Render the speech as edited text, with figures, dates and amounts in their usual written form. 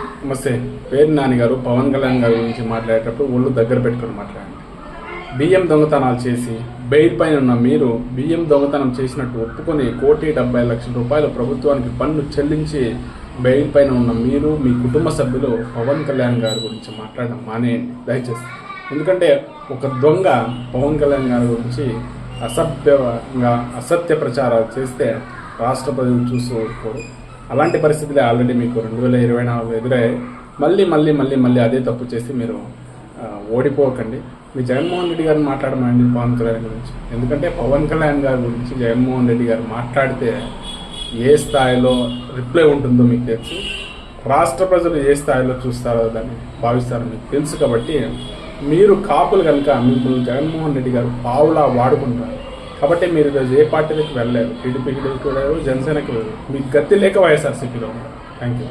నమస్తే. పేరు నాని గారు పవన్ కళ్యాణ్ గారి గురించి మాట్లాడేటప్పుడు ఒళ్ళు దగ్గర పెట్టుకొని మాట్లాడండి. బియ్యం దొంగతనాలు చేసి బెయిల్ పైన ఉన్న మీరు బియ్యం దొంగతనం చేసినట్టు ఒప్పుకొని 1,70,00,000 రూపాయలు ప్రభుత్వానికి పన్ను చెల్లించి బెయిల్ పైన ఉన్న మీరు మీ కుటుంబ సభ్యులు పవన్ కళ్యాణ్ గారి గురించి మాట్లాడడం మానేయండి దయచేసి. ఎందుకంటే ఒక దొంగ పవన్ కళ్యాణ్ గారి గురించి అసత్య ప్రచారాలు చేస్తే రాష్ట్ర ప్రజలు చూస్తూ ఊరుకోరు. అలాంటి పరిస్థితులే ఆల్రెడీ మీకు 2024 ఎదురయ్యాయి. మళ్ళీ అదే తప్పు చేసి మీరు ఓడిపోకండి. మీ జగన్మోహన్ రెడ్డి గారిని మాట్లాడమండి పవన్ కళ్యాణ్ గురించి. ఎందుకంటే పవన్ కళ్యాణ్ గారి గురించి జగన్మోహన్ రెడ్డి గారు మాట్లాడితే ఏ స్థాయిలో రిప్లై ఉంటుందో మీకు తెలుసు. రాష్ట్ర ప్రజలు ఏ స్థాయిలో చూస్తారో దాన్ని భావిస్తారో మీకు తెలుసు. కాబట్టి మీరు కాపులు కనుక మిమ్మల్ని జగన్మోహన్ రెడ్డి గారు పావులా వాడుకుంటారు. కాబట్టి మీరు ఈరోజు ఏ పార్టీలకు వెళ్ళలేరు. టీడీపీకి వెళ్ళారు, జనసేనకి వెళ్ళారు. మీకు గతి లేక వైఎస్ఆర్సీపీలో ఉన్నారు. Thank you.